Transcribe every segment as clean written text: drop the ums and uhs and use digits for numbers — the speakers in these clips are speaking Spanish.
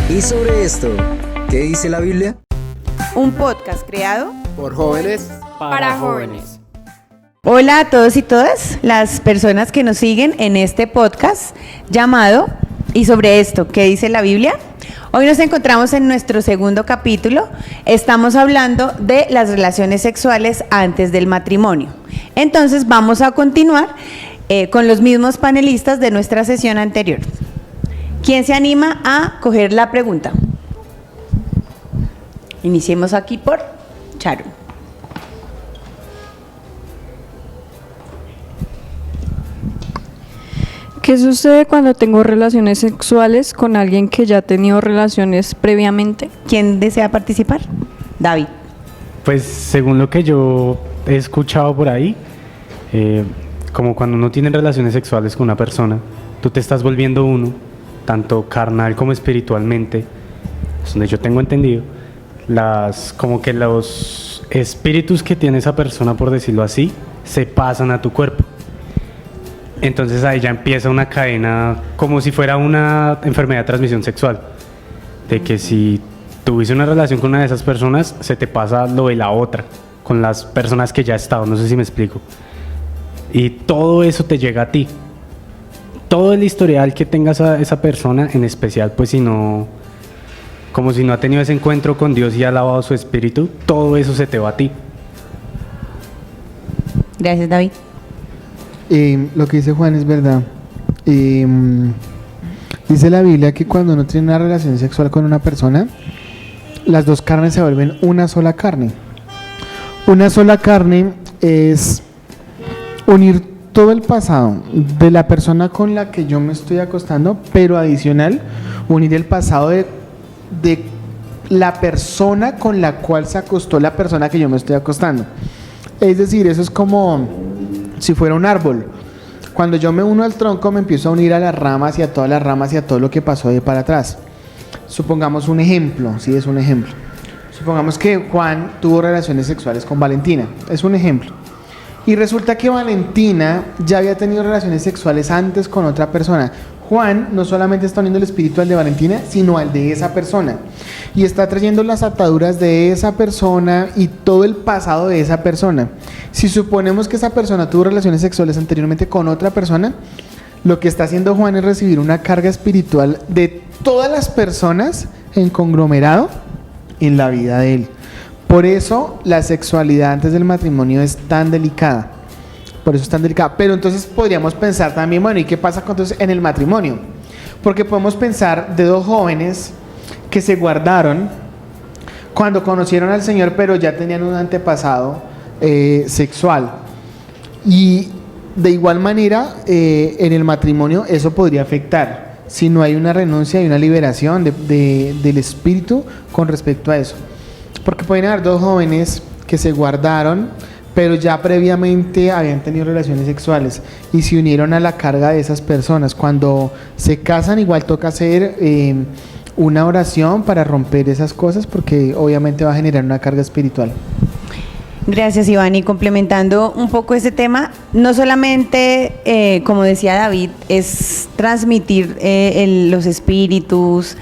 Y sobre esto, ¿qué dice la Biblia? Un podcast creado por jóvenes para jóvenes. Hola a todos y todas las personas que nos siguen en este podcast llamado Y sobre esto, ¿qué dice la Biblia? Hoy nos encontramos en nuestro segundo capítulo. Estamos hablando de las relaciones sexuales antes del matrimonio. Entonces vamos a continuar con los mismos panelistas de nuestra sesión anterior. ¿Quién se anima a coger la pregunta? Iniciemos aquí por Charo. ¿Qué sucede cuando tengo relaciones sexuales con alguien que ya ha tenido relaciones previamente? ¿Quién desea participar? David. Pues según lo que yo he escuchado por ahí, como cuando uno tiene relaciones sexuales con una persona, tú te estás volviendo uno, tanto carnal como espiritualmente, es donde yo tengo entendido, como que los espíritus que tiene esa persona, por decirlo así, se pasan a tu cuerpo. Entonces ahí ya empieza una cadena como si fuera una enfermedad de transmisión sexual, de que si tuviste una relación con una de esas personas, se te pasa lo de la otra, con las personas que ya has estado, no sé si me explico. Y todo eso te llega a ti. Todo el historial que tenga esa persona, en especial pues como si no ha tenido ese encuentro con Dios y ha lavado su espíritu, todo eso se te va a ti. Gracias, David. Lo que dice Juan es verdad. Dice la Biblia que cuando uno tiene una relación sexual con una persona, las dos carnes se vuelven una sola carne. Una sola carne es unir todo el pasado de la persona con la que yo me estoy acostando, pero adicional, unir el pasado de la persona con la cual se acostó la persona que yo me estoy acostando. Es decir, eso es como si fuera un árbol. Cuando yo me uno al tronco, me empiezo a unir a las ramas y a todas las ramas y a todo lo que pasó de para atrás. Supongamos un ejemplo, sí, es un ejemplo. Supongamos que Juan tuvo relaciones sexuales con Valentina, es un ejemplo. Y resulta que Valentina ya había tenido relaciones sexuales antes con otra persona. Juan no solamente está uniendo el espíritu al de Valentina, sino al de esa persona. Y está trayendo las ataduras de esa persona y todo el pasado de esa persona. Si suponemos que esa persona tuvo relaciones sexuales anteriormente con otra persona, lo que está haciendo Juan es recibir una carga espiritual de todas las personas en conglomerado en la vida de él. Por eso la sexualidad antes del matrimonio es tan delicada. Por eso es tan delicada. Pero entonces podríamos pensar también, bueno, ¿y qué pasa entonces en el matrimonio? Porque podemos pensar de dos jóvenes que se guardaron cuando conocieron al Señor, pero ya tenían un antepasado sexual. Y de igual manera, en el matrimonio eso podría afectar, si no hay una renuncia y una liberación del espíritu con respecto a eso. Porque pueden haber dos jóvenes que se guardaron, pero ya previamente habían tenido relaciones sexuales y se unieron a la carga de esas personas. Cuando se casan, igual toca hacer una oración para romper esas cosas, porque obviamente va a generar una carga espiritual. Gracias, Iván. Y complementando un poco ese tema, no solamente, como decía David, es transmitir los espíritus,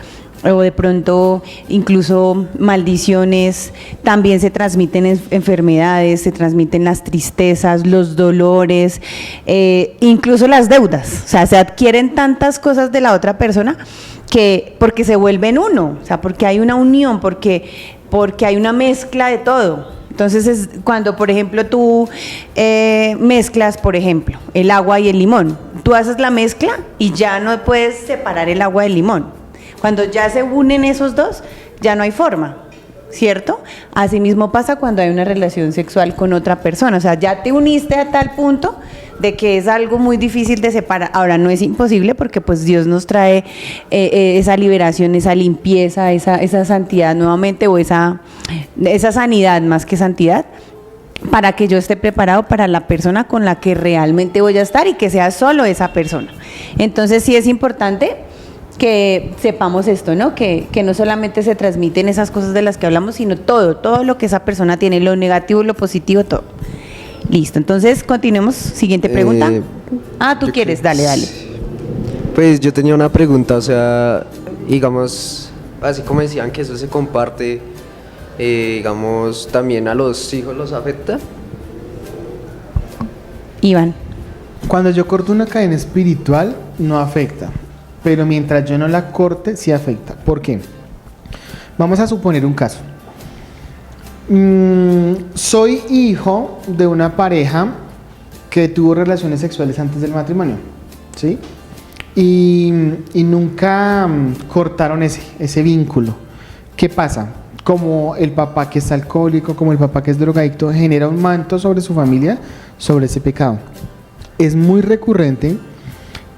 o de pronto incluso maldiciones, también se transmiten enfermedades, se transmiten las tristezas, los dolores, incluso las deudas. O sea, se adquieren tantas cosas de la otra persona porque se vuelven uno, o sea, porque hay una unión, porque hay una mezcla de todo. Entonces es cuando, por ejemplo, tú mezclas, por ejemplo, el agua y el limón. Tú haces la mezcla y ya no puedes separar el agua del limón. Cuando ya se unen esos dos, ya no hay forma, ¿cierto? Asimismo pasa cuando hay una relación sexual con otra persona. O sea, ya te uniste a tal punto de que es algo muy difícil de separar. Ahora, no es imposible porque pues Dios nos trae esa liberación, esa limpieza, esa santidad nuevamente, o esa sanidad más que santidad, para que yo esté preparado para la persona con la que realmente voy a estar y que sea solo esa persona. Entonces sí es importante que sepamos esto, ¿no? Que no solamente se transmiten esas cosas de las que hablamos, sino todo lo que esa persona tiene, lo negativo, lo positivo, todo. Listo, entonces continuemos. Siguiente pregunta. ¿Tú quieres? Dale. Pues yo tenía una pregunta, o sea, digamos, así como decían que eso se comparte, digamos, también a los hijos los afecta. Iván. Cuando yo corto una cadena espiritual, no afecta. Pero mientras yo no la corte, sí afecta. ¿Por qué? Vamos a suponer un caso. Soy hijo de una pareja que tuvo relaciones sexuales antes del matrimonio, ¿sí? Y nunca cortaron ese vínculo. ¿Qué pasa? Como el papá que es alcohólico, como el papá que es drogadicto, genera un manto sobre su familia, sobre ese pecado. Es muy recurrente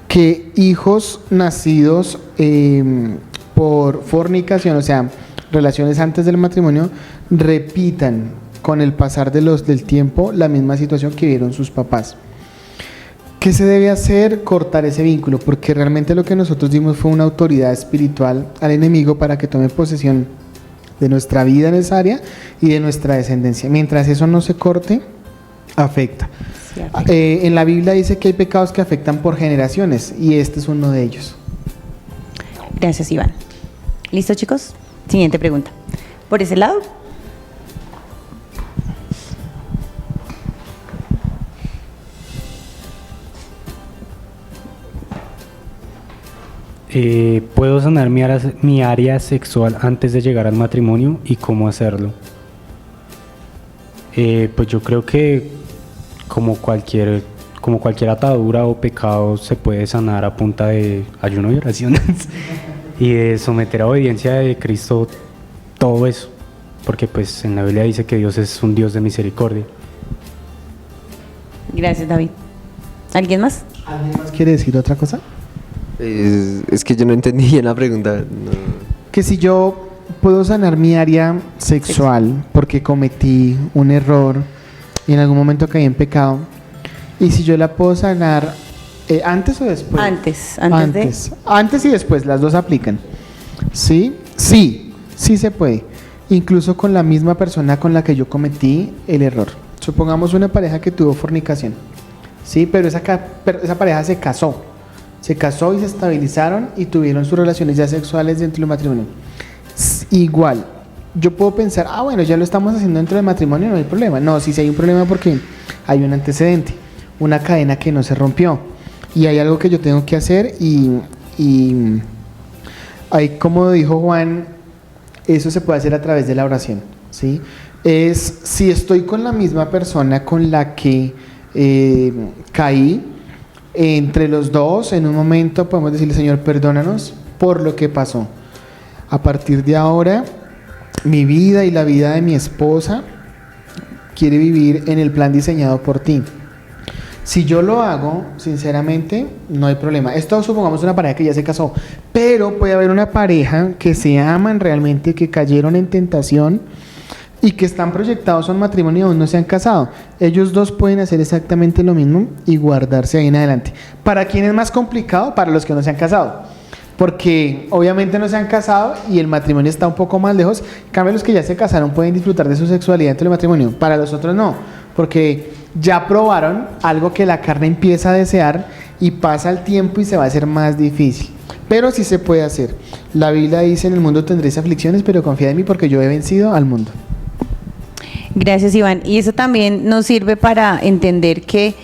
que hijos nacidos por fornicación, o sea, relaciones antes del matrimonio, repitan con el pasar del tiempo la misma situación que vieron sus papás. ¿Qué se debe hacer? Cortar ese vínculo, porque realmente lo que nosotros dimos fue una autoridad espiritual al enemigo para que tome posesión de nuestra vida en esa área y de nuestra descendencia. Mientras eso no se corte, afecta. Sí, afecta. En la Biblia dice que hay pecados que afectan por generaciones y este es uno de ellos. Gracias, Iván. ¿Listo, chicos? Siguiente pregunta. Por ese lado. ¿Puedo sanar mi área sexual antes de llegar al matrimonio y cómo hacerlo? Pues yo creo que como cualquier atadura o pecado se puede sanar a punta de ayuno y oraciones y de someter a obediencia de Cristo todo eso, porque pues en la Biblia dice que Dios es un Dios de misericordia. Gracias, David. ¿Alguien más? ¿Alguien más quiere decir otra cosa? Es que yo no entendí bien la pregunta. No. Que si yo puedo sanar mi área sexual porque cometí un error y en algún momento caí en pecado, y si yo la puedo sanar antes o después. Antes y después, las dos aplican. ¿Sí? Sí se puede. Incluso con la misma persona con la que yo cometí el error. Supongamos una pareja que tuvo fornicación, ¿sí? Pero esa pareja se casó y se estabilizaron y tuvieron sus relaciones ya sexuales dentro del matrimonio. Igual, yo puedo pensar, bueno, ya lo estamos haciendo dentro del matrimonio, no hay problema. No, sí hay un problema porque hay un antecedente, una cadena que no se rompió. Y hay algo que yo tengo que hacer y ahí, como dijo Juan, eso se puede hacer a través de la oración, ¿sí? Es, si estoy con la misma persona con la que caí, entre los dos, en un momento podemos decirle, Señor, perdónanos por lo que pasó. A partir de ahora, mi vida y la vida de mi esposa quiere vivir en el plan diseñado por ti. Si yo lo hago, sinceramente, no hay problema. Esto supongamos una pareja que ya se casó, pero puede haber una pareja que se aman realmente, que cayeron en tentación y que están proyectados a un matrimonio y aún no se han casado. Ellos dos pueden hacer exactamente lo mismo y guardarse ahí en adelante. ¿Para quién es más complicado? Para los que no se han casado, porque obviamente no se han casado y el matrimonio está un poco más lejos. En cambio, los que ya se casaron pueden disfrutar de su sexualidad dentro del matrimonio. Para los otros no, porque ya probaron algo que la carne empieza a desear y pasa el tiempo y se va a hacer más difícil. Pero sí se puede hacer. La Biblia dice, en el mundo tendréis aflicciones, pero confía en mí porque yo he vencido al mundo. Gracias, Iván. Y eso también nos sirve para entender que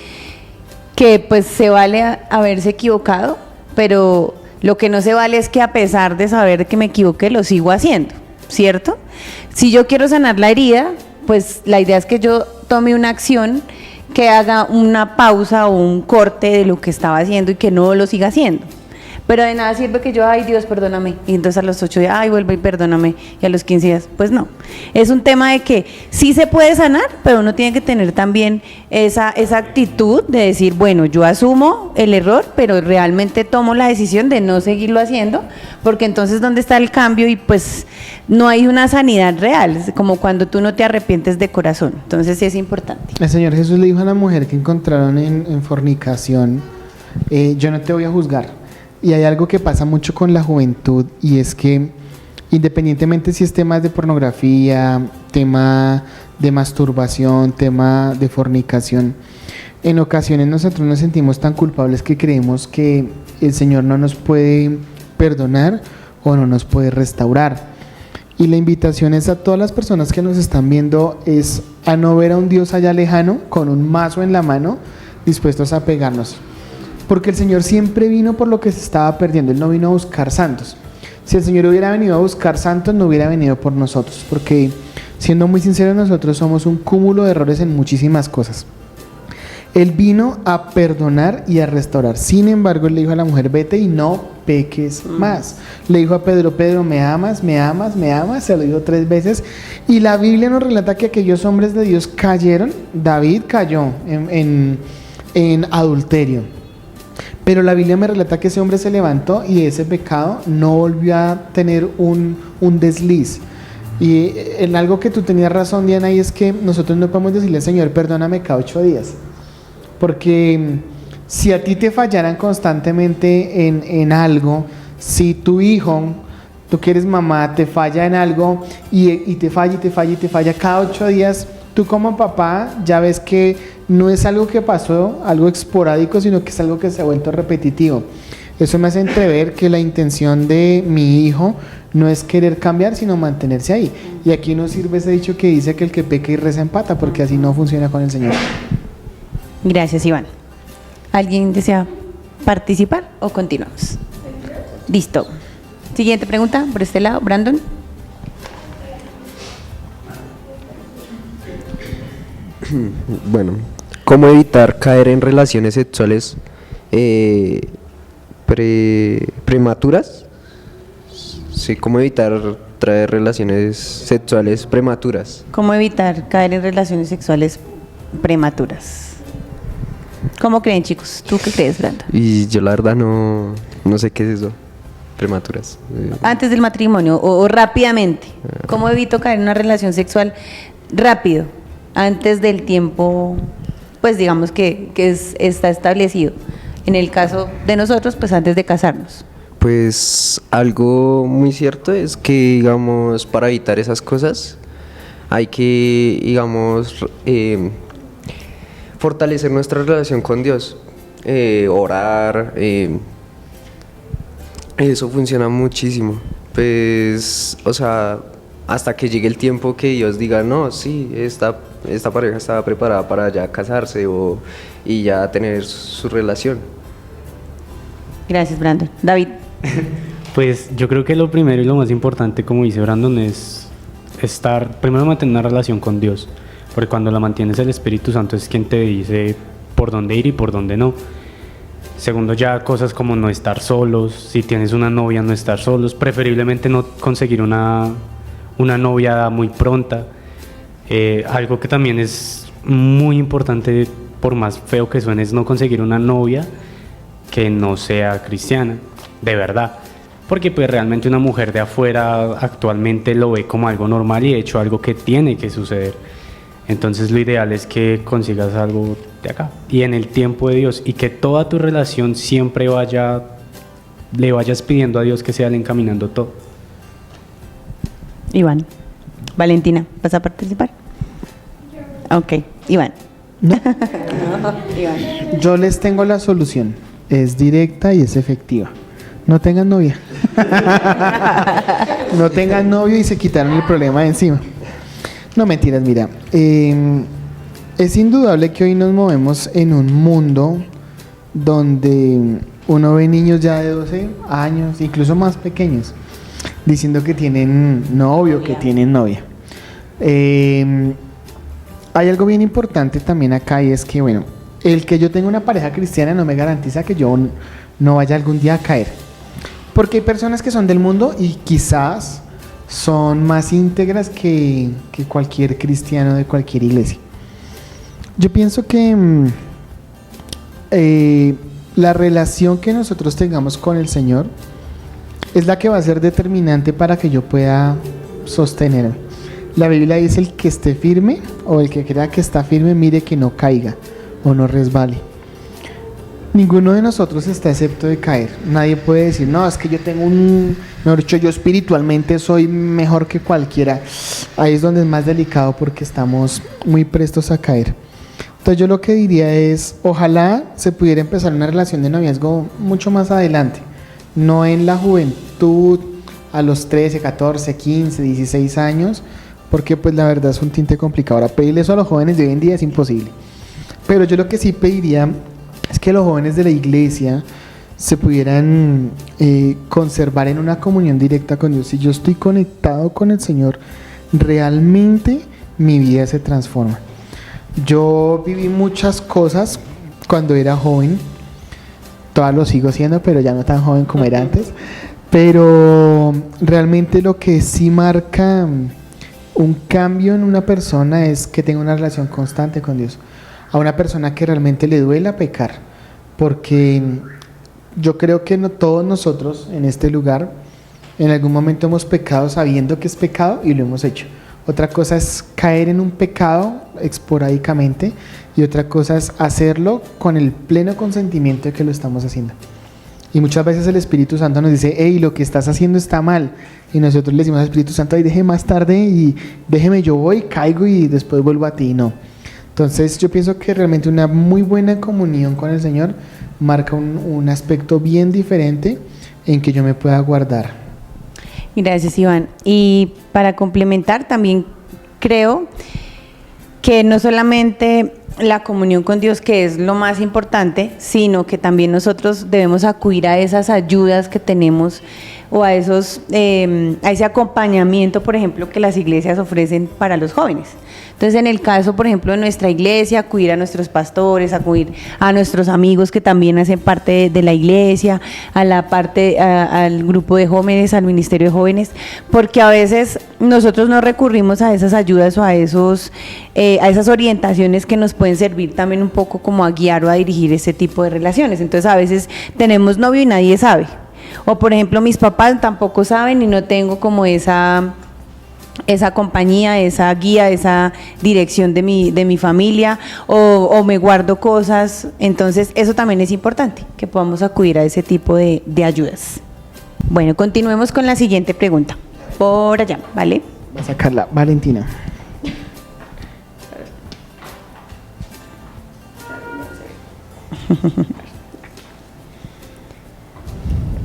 pues se vale haberse equivocado, pero lo que no se vale es que a pesar de saber que me equivoqué, lo sigo haciendo, ¿cierto? Si yo quiero sanar la herida, pues la idea es que yo tome una acción que haga una pausa o un corte de lo que estaba haciendo y que no lo siga haciendo. Pero de nada sirve que yo, ay Dios, perdóname, y entonces a los 8 días, ay, vuelve y perdóname, y a los 15 días, pues no. Es un tema de que sí se puede sanar, pero uno tiene que tener también esa actitud de decir, bueno, yo asumo el error, pero realmente tomo la decisión de no seguirlo haciendo, porque entonces ¿dónde está el cambio? Y pues no hay una sanidad real, es como cuando tú no te arrepientes de corazón. Entonces sí es importante. El Señor Jesús le dijo a la mujer que encontraron en fornicación, yo no te voy a juzgar. Y hay algo que pasa mucho con la juventud y es que independientemente si es temas de pornografía, tema de masturbación, tema de fornicación, en ocasiones nosotros nos sentimos tan culpables que creemos que el Señor no nos puede perdonar o no nos puede restaurar. Y la invitación es a todas las personas que nos están viendo es a no ver a un Dios allá lejano con un mazo en la mano dispuestos a pegarnos. Porque el Señor siempre vino por lo que se estaba perdiendo, Él no vino a buscar santos. Si el Señor hubiera venido a buscar santos, no hubiera venido por nosotros, porque siendo muy sinceros, nosotros somos un cúmulo de errores en muchísimas cosas. Él vino a perdonar y a restaurar. Sin embargo, Él le dijo a la mujer, vete y no peques más. Le dijo a Pedro, Pedro, ¿me amas? ¿Me amas? ¿Me amas? Se lo dijo 3 veces. Y la Biblia nos relata que aquellos hombres de Dios cayeron. David cayó en adulterio. Pero la Biblia me relata que ese hombre se levantó y ese pecado no volvió a tener un desliz. Y en algo que tú tenías razón, Diana, y es que nosotros no podemos decirle al Señor, perdóname cada 8 días. Porque si a ti te fallaran constantemente en algo, si tu hijo, tú que eres mamá, te falla en algo y te falla cada 8 días, tú como papá ya ves que no es algo que pasó, algo esporádico, sino que es algo que se ha vuelto repetitivo. Eso me hace entrever que la intención de mi hijo no es querer cambiar, sino mantenerse ahí. Y aquí no sirve ese dicho que dice que el que peca y reza empata, porque así no funciona con el Señor. Gracias, Iván. ¿Alguien desea participar o continuamos? Listo. Siguiente pregunta, por este lado, Brandon. Bueno, ¿cómo evitar caer en relaciones sexuales prematuras? Sí, ¿cómo evitar traer relaciones sexuales prematuras? ¿Cómo evitar caer en relaciones sexuales prematuras? ¿Cómo creen, chicos? ¿Tú qué crees, Brandon? Y yo la verdad no sé qué es eso, prematuras. Antes del matrimonio o rápidamente. ¿Cómo evito caer en una relación sexual rápido? Antes del tiempo, pues digamos que está establecido. En el caso de nosotros, pues antes de casarnos. Pues algo muy cierto es que, digamos, para evitar esas cosas hay que, digamos, fortalecer nuestra relación con Dios, orar, eso funciona muchísimo. Pues, o sea, hasta que llegue el tiempo que Dios diga, no, sí, esta pareja estaba preparada para ya casarse y ya tener su relación. Gracias, Brandon. David. Pues yo creo que lo primero y lo más importante, como dice Brandon, es primero mantener una relación con Dios, porque cuando la mantienes el Espíritu Santo es quien te dice por dónde ir y por dónde no. Segundo, ya cosas como no estar solos, si tienes una novia, no estar solos, preferiblemente no conseguir una novia muy pronta. Algo que también es muy importante, por más feo que suene, es no conseguir una novia que no sea cristiana, de verdad. Porque pues realmente una mujer de afuera actualmente lo ve como algo normal y de hecho algo que tiene que suceder. Entonces lo ideal es que consigas algo de acá y en el tiempo de Dios, y que toda tu relación siempre le vayas pidiendo a Dios que sea el encaminando todo. Iván. Valentina, ¿vas a participar? Ok, Iván. ¿No? Iván. Yo les tengo la solución. Es directa y es efectiva. No tengan novia. No tengan novio y se quitaron el problema de encima. No, mentiras, mira. Es indudable que hoy nos movemos en un mundo donde uno ve niños ya de 12 años, incluso más pequeños, diciendo que tienen novio, que tienen novia. Hay algo bien importante también acá, y es que, bueno, el que yo tenga una pareja cristiana no me garantiza que yo no vaya algún día a caer. Porque hay personas que son del mundo y quizás son más íntegras que cualquier cristiano de cualquier iglesia. Yo pienso que la relación que nosotros tengamos con el Señor es la que va a ser determinante para que yo pueda sostenerme. La Biblia dice: el que esté firme, o el que crea que está firme, mire que no caiga o no resbale. Ninguno de nosotros está excepto de caer. Nadie puede decir, no, es que yo tengo mejor dicho, yo espiritualmente soy mejor que cualquiera. Ahí es donde es más delicado, porque estamos muy prestos a caer. Entonces yo lo que diría es, ojalá se pudiera empezar una relación de noviazgo mucho más adelante, no en la juventud a los 13, 14, 15, 16 años, porque pues la verdad es un tinte complicado. Ahora, pedirle eso a los jóvenes de hoy en día es imposible. Pero yo lo que sí pediría es que los jóvenes de la iglesia se pudieran conservar en una comunión directa con Dios. Si yo estoy conectado con el Señor, realmente mi vida se transforma. Yo viví muchas cosas cuando era joven, todavía lo sigo siendo, pero ya no tan joven como era antes. Pero realmente lo que sí marca un cambio en una persona es que tenga una relación constante con Dios. A una persona que realmente le duela pecar, porque yo creo que no todos nosotros en este lugar en algún momento hemos pecado sabiendo que es pecado y lo hemos hecho. Otra cosa es caer en un pecado esporádicamente y otra cosa es hacerlo con el pleno consentimiento de que lo estamos haciendo. Y muchas veces el Espíritu Santo nos dice, hey, lo que estás haciendo está mal. Y nosotros le decimos al Espíritu Santo, ay, déjeme más tarde y déjeme, yo voy, caigo y después vuelvo a ti. No. Entonces yo pienso que realmente una muy buena comunión con el Señor marca un aspecto bien diferente en que yo me pueda guardar. Gracias, Iván. Y para complementar, también creo que no solamente la comunión con Dios, que es lo más importante, sino que también nosotros debemos acudir a esas ayudas que tenemos o a esos a ese acompañamiento, por ejemplo, que las iglesias ofrecen para los jóvenes. Entonces, en el caso, por ejemplo, de nuestra iglesia, acudir a nuestros pastores, acudir a nuestros amigos que también hacen parte de la iglesia, al grupo de jóvenes, al ministerio de jóvenes, porque a veces nosotros no recurrimos a esas ayudas o a esas orientaciones que nos pueden servir también un poco como a guiar o a dirigir ese tipo de relaciones. Entonces, a veces tenemos novio y nadie sabe. O, por ejemplo, mis papás tampoco saben y no tengo como esa compañía, esa guía, esa dirección de mi familia, o me guardo cosas. Entonces eso también es importante, que podamos acudir a ese tipo de ayudas. Bueno, continuemos con la siguiente pregunta. Por allá, ¿vale? Va a sacarla, Valentina.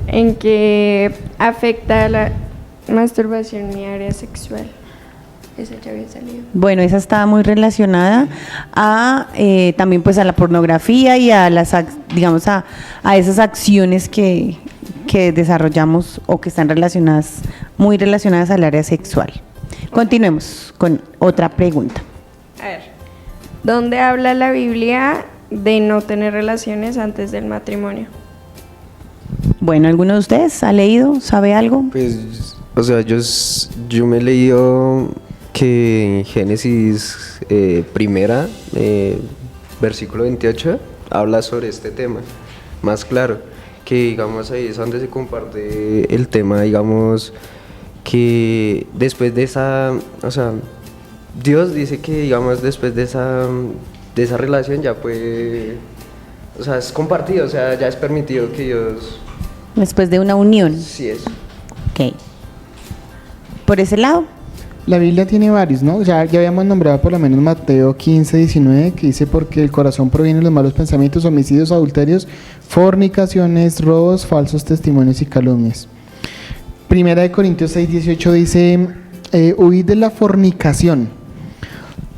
¿En qué afecta la masturbación mi área sexual? Esa ya había salido. Bueno, esa está muy relacionada a también pues a la pornografía y a digamos a esas acciones que desarrollamos o que están muy relacionadas al área sexual. Continuemos con otra pregunta. A ver, ¿dónde habla la Biblia de no tener relaciones antes del matrimonio? Bueno, ¿alguno de ustedes ha leído? ¿Sabe algo? Pues, o sea, yo me he leído que en Génesis primera, versículo 28, habla sobre este tema, más claro, que digamos ahí es donde se comparte el tema, digamos, que después de esa, o sea, Dios dice que digamos después de esa relación ya puede, o sea, es compartido, o sea, ya es permitido que Dios... Después de una unión. Sí, es. Ok. ¿Por ese lado? La Biblia tiene varios, ¿no? Ya habíamos nombrado por lo menos Mateo 15, 19, que dice, porque el corazón proviene de los malos pensamientos, homicidios, adulterios, fornicaciones, robos, falsos testimonios y calumnias. Primera de Corintios 6, 18 dice, huid de la fornicación.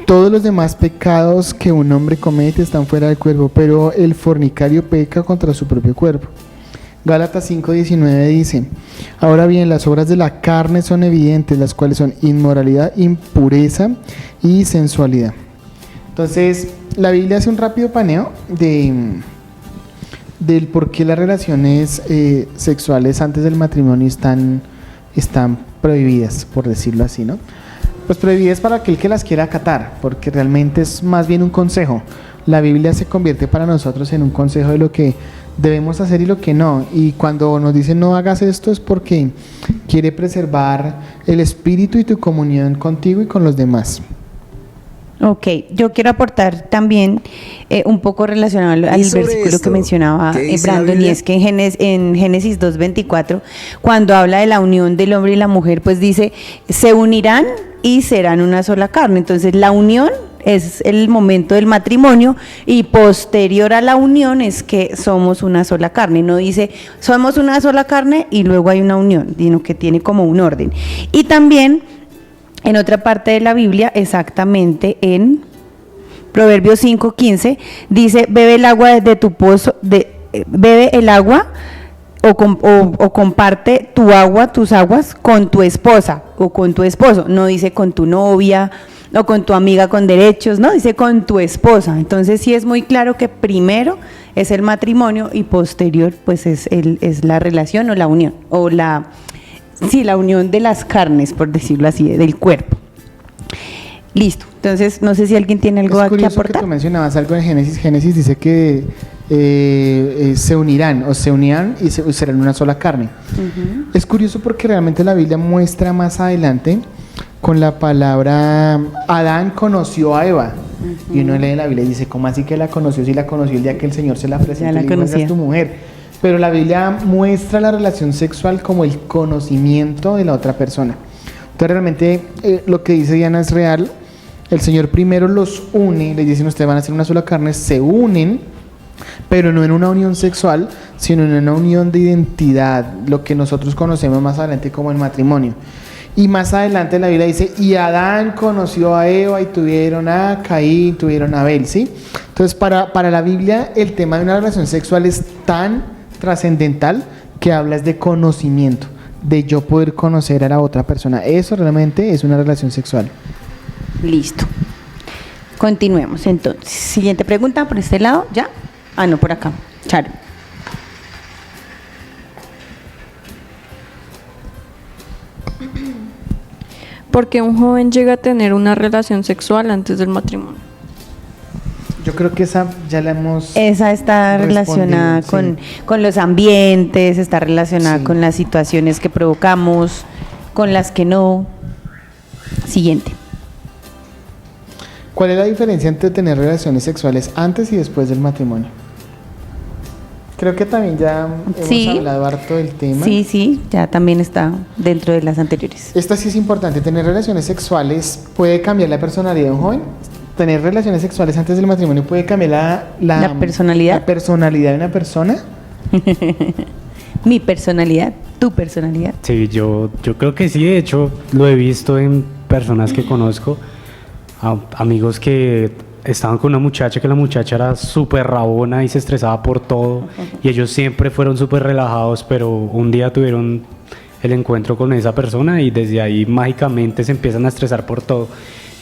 Todos los demás pecados que un hombre comete están fuera del cuerpo, pero el fornicario peca contra su propio cuerpo. Gálatas 5:19 dice, ahora bien, las obras de la carne son evidentes, las cuales son inmoralidad, impureza y sensualidad. Entonces, la Biblia hace un rápido paneo del por qué las relaciones sexuales antes del matrimonio están prohibidas, por decirlo así, ¿no? Pues prohibidas para aquel que las quiera acatar, porque realmente es más bien un consejo. La Biblia se convierte para nosotros en un consejo de lo que debemos hacer y lo que no. Y cuando nos dicen no hagas esto es porque quiere preservar el espíritu y tu comunión contigo y con los demás. Ok, yo quiero aportar también un poco relacionado al versículo esto, que mencionaba ¿qué dice la Brandon, y Biblia? es que en Génesis 2:24, cuando habla de la unión del hombre y la mujer, pues dice, se unirán y serán una sola carne. Entonces la unión es el momento del matrimonio y posterior a la unión es que somos una sola carne. No dice somos una sola carne y luego hay una unión, sino que tiene como un orden. Y también en otra parte de la Biblia, exactamente en Proverbios 5:15, dice, bebe el agua de tu pozo, bebe el agua o comparte tu agua, tus aguas con tu esposa o con tu esposo. No dice con tu novia o con tu amiga con derechos, no, dice con tu esposa. Entonces sí es muy claro que primero es el matrimonio y posterior pues es la relación o la unión, o la unión de las carnes, por decirlo así, del cuerpo. Listo. Entonces, no sé si alguien tiene algo que aportar. Es curioso que tú mencionabas algo en Génesis. Génesis dice que se unirán o se unirán y serán una sola carne. Es curioso porque realmente la Biblia muestra más adelante con la palabra Adán conoció a Eva. Y uno lee la Biblia y dice, ¿cómo así que la conoció? Si la conoció el día que el Señor se la presentó, Ya la conocía. Es tu mujer. Pero la Biblia muestra la relación sexual como el conocimiento de la otra persona. Entonces realmente lo que dice Diana es real. El Señor primero los une, les dicen ustedes van a ser una sola carne, se unen, pero no en una unión sexual, sino en una unión de identidad, lo que nosotros conocemos más adelante como el matrimonio. Y más adelante la Biblia dice, y Adán conoció a Eva y tuvieron a Caín, tuvieron a Abel, ¿sí? Entonces para la Biblia el tema de una relación sexual es tan trascendental que hablas de conocimiento, de yo poder conocer a la otra persona. Eso realmente es una relación sexual. Listo. Continuemos entonces. Siguiente pregunta por este lado, ¿ya? Ah, no, por acá. Charo. ¿Por qué un joven llega a tener una relación sexual antes del matrimonio? Yo creo que esa ya la hemos Esa está relacionada respondido, con los ambientes, está relacionada Sí. con las situaciones que provocamos, con las que no. Siguiente. ¿Cuál es la diferencia entre tener relaciones sexuales antes y después del matrimonio? Creo que también ya hemos Sí. hablado harto del tema. Sí, ya también está dentro de las anteriores. Esta sí es importante. ¿Tener relaciones sexuales puede cambiar la personalidad de un joven? ¿Tener relaciones sexuales antes del matrimonio puede cambiar ¿La personalidad? la personalidad de una persona? Mi personalidad, tu personalidad. Sí, yo creo que sí, de hecho lo he visto en personas que conozco, amigos que estaban con una muchacha, que la muchacha era súper rabona y se estresaba por todo, y ellos siempre fueron súper relajados, pero un día tuvieron el encuentro con esa persona y desde ahí mágicamente se empiezan a estresar por todo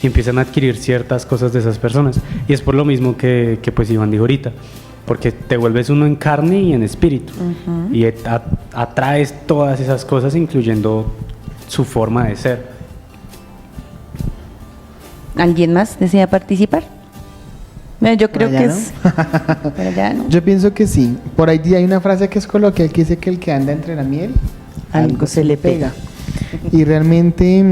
y empiezan a adquirir ciertas cosas de esas personas, y es por lo mismo que pues Iván dijo ahorita, porque te vuelves uno en carne y en espíritu, y atraes todas esas cosas, incluyendo su forma de ser. ¿Alguien más desea participar? Bueno, yo creo Allá que no. es... Por allá no. Yo pienso que sí. Por ahí hay una frase que es coloquial que dice que el que anda entre la miel, Algo se le pega. Y realmente,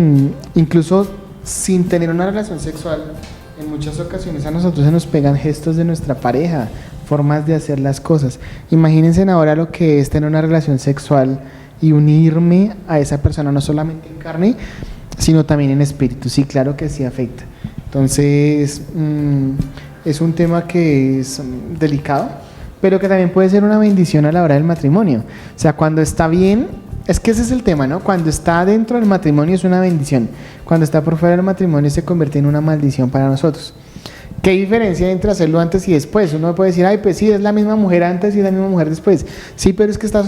incluso sin tener una relación sexual, en muchas ocasiones a nosotros se nos pegan gestos de nuestra pareja, formas de hacer las cosas. Imagínense ahora lo que es tener una relación sexual y unirme a esa persona, no solamente en carne, sino también en espíritu. Sí, claro que sí afecta. Entonces, es un tema que es delicado, pero que también puede ser una bendición a la hora del matrimonio. O sea, cuando está bien, es que ese es el tema, ¿no? Cuando está dentro del matrimonio es una bendición. Cuando está por fuera del matrimonio se convierte en una maldición para nosotros. ¿Qué diferencia hay entre hacerlo antes y después? Uno puede decir, ay, pues sí, es la misma mujer antes y es la misma mujer después. Sí, pero es que estás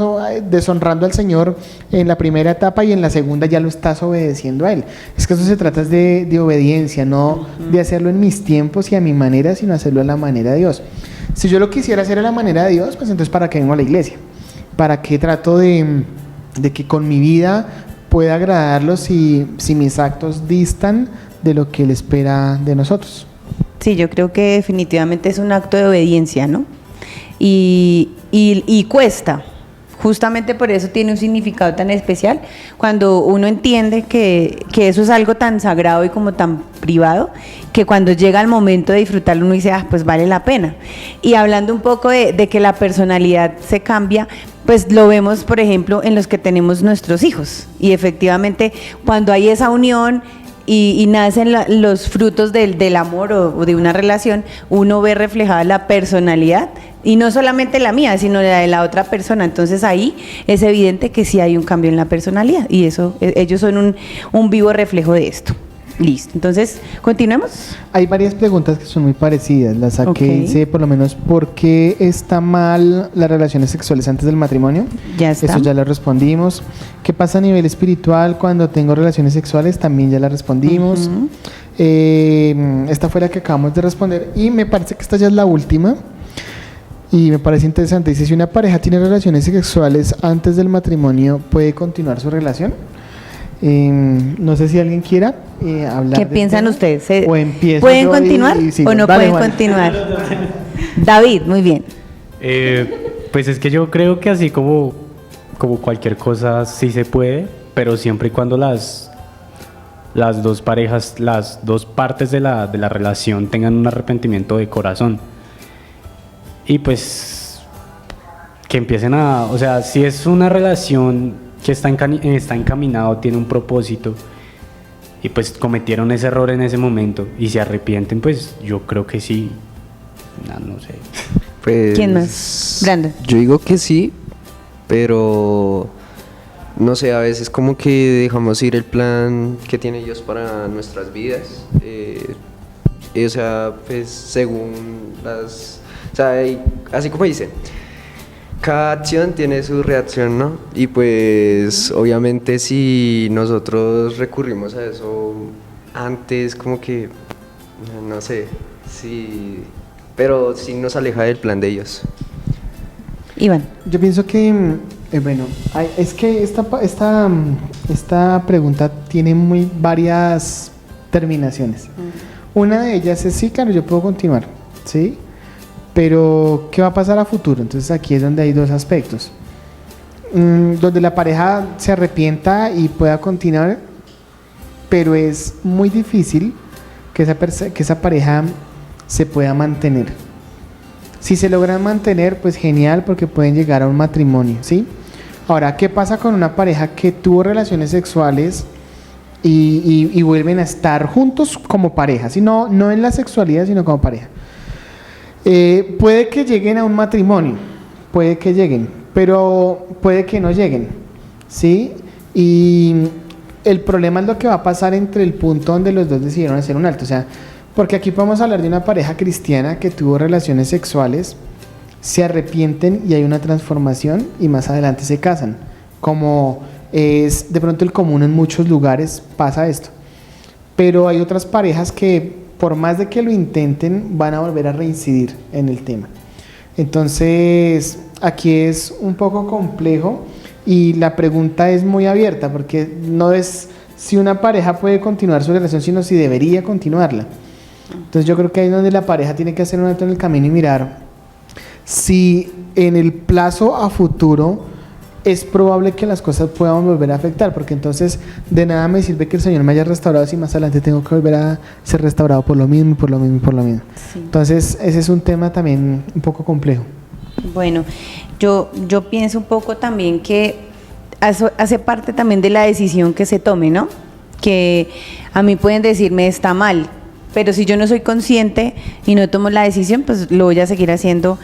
deshonrando al Señor en la primera etapa y en la segunda ya lo estás obedeciendo a Él. Es que eso se trata de obediencia, no de hacerlo en mis tiempos y a mi manera, sino hacerlo a la manera de Dios. Si yo lo quisiera hacer a la manera de Dios, pues entonces ¿para qué vengo a la iglesia? ¿Para qué trato de que con mi vida pueda agradarlo si mis actos distan de lo que Él espera de nosotros? Sí, yo creo que definitivamente es un acto de obediencia, ¿no? Y cuesta. Justamente por eso tiene un significado tan especial, cuando uno entiende que eso es algo tan sagrado y como tan privado, que cuando llega el momento de disfrutarlo uno dice, pues vale la pena. Y hablando un poco de que la personalidad se cambia, pues lo vemos, por ejemplo, en los que tenemos nuestros hijos. Y efectivamente, cuando hay esa unión, y nacen los frutos del amor o de una relación, uno ve reflejada la personalidad, y no solamente la mía, sino la de la otra persona. Entonces ahí es evidente que sí hay un cambio en la personalidad, y eso, ellos son un vivo reflejo de esto. Listo, entonces, ¿continuemos? Hay varias preguntas que son muy parecidas. Las saqué, Ok. dice por lo menos, ¿por qué está mal las relaciones sexuales antes del matrimonio? Ya está. Eso ya lo respondimos. ¿Qué pasa a nivel espiritual cuando tengo relaciones sexuales? También ya la respondimos. Ujú. Esta fue la que acabamos de responder. Y me parece que esta ya es la última. Y me parece interesante. Dice, si una pareja tiene relaciones sexuales antes del matrimonio, ¿puede continuar su relación? No sé si alguien quiera hablar. ¿Qué del piensan tema. ustedes? O empiezo ¿Pueden yo continuar sigo. o no Dale, pueden Juan. continuar? David, muy bien. Pues es que yo creo que así como cualquier cosa sí se puede, pero siempre y cuando las dos parejas, las dos partes de la relación tengan un arrepentimiento de corazón. Y pues que empiecen o sea, si es una relación que está encaminado, tiene un propósito, y pues cometieron ese error en ese momento y se arrepienten, pues yo creo que sí. No sé. Pues, ¿Quién más? Brandon. Yo digo que sí, pero no sé, a veces como que dejamos ir el plan que tienen ellos para nuestras vidas. O sea, pues según las... O sea, así como dice, cada acción tiene su reacción, ¿no? Y pues obviamente si nosotros recurrimos a eso antes, como que, no sé, sí, pero sí nos aleja del plan de ellos. Iván. Yo pienso que, bueno, es que esta pregunta tiene varias terminaciones. Una de ellas es, sí, claro, yo puedo continuar, ¿sí? Pero, ¿qué va a pasar a futuro? Entonces aquí es donde hay dos aspectos. Donde la pareja se arrepienta y pueda continuar, pero es muy difícil que esa pareja se pueda mantener. Si se logran mantener, pues genial, porque pueden llegar a un matrimonio, ¿sí? Ahora, ¿qué pasa con una pareja que tuvo relaciones sexuales y vuelven a estar juntos como pareja? ¿Sí? No en la sexualidad, sino como pareja. Puede que lleguen a un matrimonio, puede que lleguen, pero puede que no lleguen, ¿sí? Y el problema es lo que va a pasar entre el punto donde los dos decidieron hacer un alto. O sea, porque aquí podemos hablar de una pareja cristiana que tuvo relaciones sexuales, se arrepienten y hay una transformación y más adelante se casan. Como es de pronto el común en muchos lugares, pasa esto. Pero hay otras parejas que por más de que lo intenten, van a volver a reincidir en el tema. Entonces, aquí es un poco complejo y la pregunta es muy abierta, porque no es si una pareja puede continuar su relación, sino si debería continuarla. Entonces yo creo que ahí es donde la pareja tiene que hacer un alto en el camino y mirar si en el plazo a futuro es probable que las cosas puedan volver a afectar, porque entonces de nada me sirve que el Señor me haya restaurado si más adelante tengo que volver a ser restaurado por lo mismo, por lo mismo, por lo mismo. Sí. Entonces ese es un tema también un poco complejo. Bueno, yo pienso un poco también que hace parte también de la decisión que se tome, ¿no? Que a mí pueden decirme está mal, pero si yo no soy consciente y no tomo la decisión, pues lo voy a seguir haciendo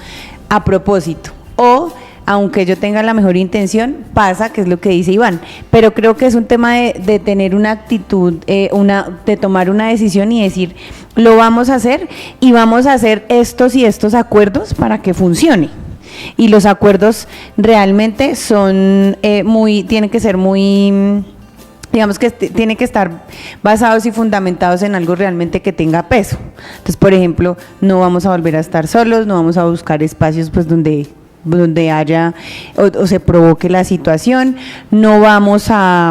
a propósito. O aunque yo tenga la mejor intención, pasa, que es lo que dice Iván, pero creo que es un tema de tener una actitud, de tomar una decisión y decir, lo vamos a hacer y vamos a hacer estos y estos acuerdos para que funcione. Y los acuerdos realmente son tienen que ser muy, digamos que tienen que estar basados y fundamentados en algo realmente que tenga peso. Entonces, por ejemplo, no vamos a volver a estar solos, no vamos a buscar espacios pues donde haya o se provoque la situación, no vamos a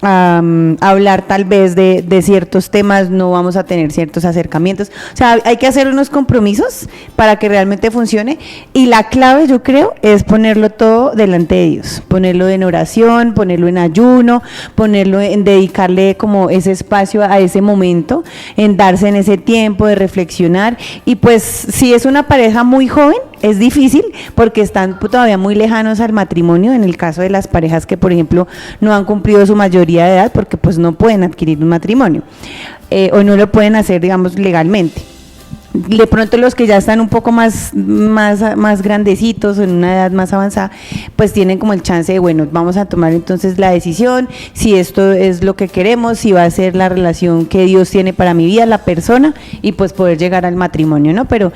hablar tal vez de ciertos temas, no vamos a tener ciertos acercamientos. O sea, hay que hacer unos compromisos para que realmente funcione, y la clave, yo creo, es ponerlo todo delante de Dios, ponerlo en oración, ponerlo en ayuno, ponerlo en dedicarle como ese espacio a ese momento, en darse en ese tiempo de reflexionar. Y pues si es una pareja muy joven, es difícil porque están todavía muy lejanos al matrimonio, en el caso de las parejas que, por ejemplo, no han cumplido su mayoría de edad porque pues no pueden adquirir un matrimonio o no lo pueden hacer, digamos, legalmente. De pronto los que ya están un poco más grandecitos, en una edad más avanzada, pues tienen como el chance de, bueno, vamos a tomar entonces la decisión, si esto es lo que queremos, si va a ser la relación que Dios tiene para mi vida, la persona, y pues poder llegar al matrimonio, ¿no? Pero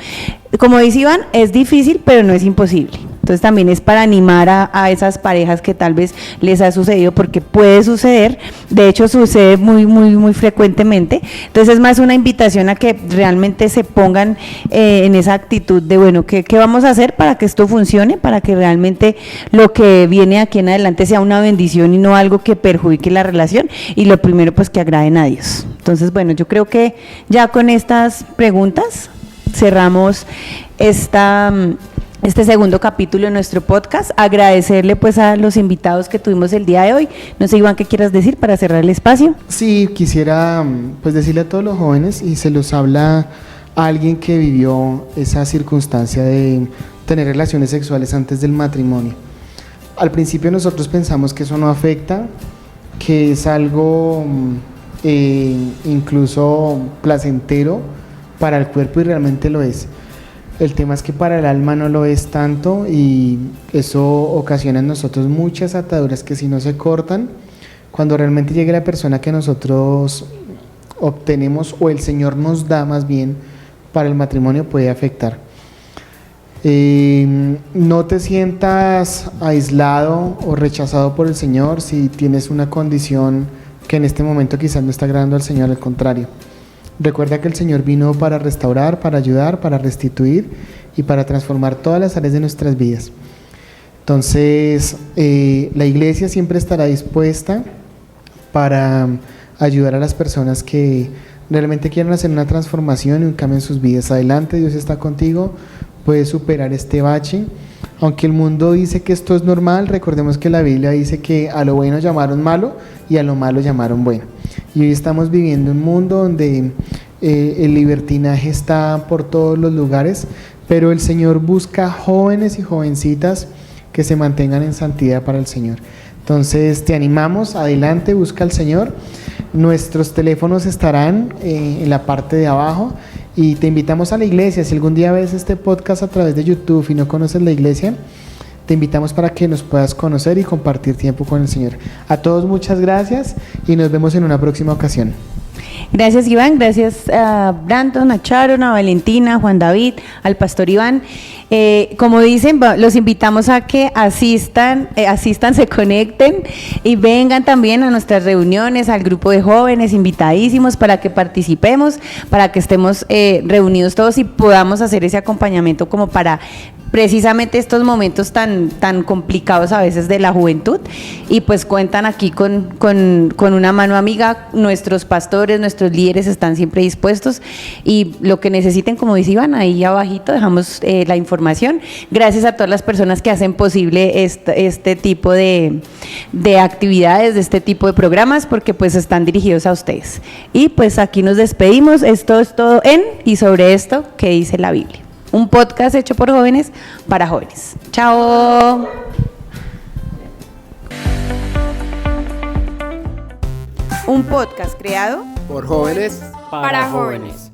como dice Iván, es difícil, pero no es imposible. Entonces también es para animar a esas parejas que tal vez les ha sucedido, porque puede suceder, de hecho sucede muy frecuentemente. Entonces es más una invitación a que realmente se pongan en esa actitud de, bueno, ¿qué vamos a hacer para que esto funcione? Para que realmente lo que viene aquí en adelante sea una bendición y no algo que perjudique la relación, y lo primero pues que agraden a Dios. Entonces, bueno, yo creo que ya con estas preguntas cerramos este segundo capítulo de nuestro podcast. Agradecerle pues a los invitados que tuvimos el día de hoy. No sé, Iván, ¿qué quieras decir para cerrar el espacio? Sí, quisiera pues decirle a todos los jóvenes, y se los habla a alguien que vivió esa circunstancia de tener relaciones sexuales antes del matrimonio. Al principio nosotros pensamos que eso no afecta, que es algo incluso placentero para el cuerpo, y realmente lo es. El tema es que para el alma no lo es tanto, y eso ocasiona en nosotros muchas ataduras que si no se cortan, cuando realmente llegue la persona que nosotros obtenemos, o el Señor nos da más bien para el matrimonio, puede afectar. No te sientas aislado o rechazado por el Señor si tienes una condición que en este momento quizás no está agradando al Señor, al contrario. Recuerda que el Señor vino para restaurar, para ayudar, para restituir y para transformar todas las áreas de nuestras vidas. Entonces, la iglesia siempre estará dispuesta para ayudar a las personas que realmente quieran hacer una transformación y un cambio en sus vidas. Adelante, Dios está contigo, puedes superar este bache. Aunque el mundo dice que esto es normal, recordemos que la Biblia dice que a lo bueno llamaron malo y a lo malo llamaron bueno. Y hoy estamos viviendo un mundo donde el libertinaje está por todos los lugares, pero el Señor busca jóvenes y jovencitas que se mantengan en santidad para el Señor. Entonces te animamos, adelante, busca al Señor. Nuestros teléfonos estarán en la parte de abajo, y te invitamos a la iglesia. Si algún día ves este podcast a través de YouTube y no conoces la iglesia, te invitamos para que nos puedas conocer y compartir tiempo con el Señor. A todos muchas gracias y nos vemos en una próxima ocasión. Gracias, Iván, gracias a Brandon, a Sharon, a Valentina, a Juan David, al pastor Iván. Como dicen, los invitamos a que asistan, se conecten y vengan también a nuestras reuniones, al grupo de jóvenes, invitadísimos, para que participemos, para que estemos reunidos todos y podamos hacer ese acompañamiento como para precisamente estos momentos tan complicados a veces de la juventud. Y pues cuentan aquí con una mano amiga. Nuestros pastores, nuestros líderes están siempre dispuestos, y lo que necesiten, como dice Iván, ahí abajito dejamos la información. Gracias a todas las personas que hacen posible este tipo de actividades, de este tipo de programas, porque pues están dirigidos a ustedes. Y pues aquí nos despedimos. Esto es todo en y sobre esto que dice la Biblia. Un podcast hecho por jóvenes para jóvenes. ¡Chao! Un podcast creado por jóvenes para jóvenes.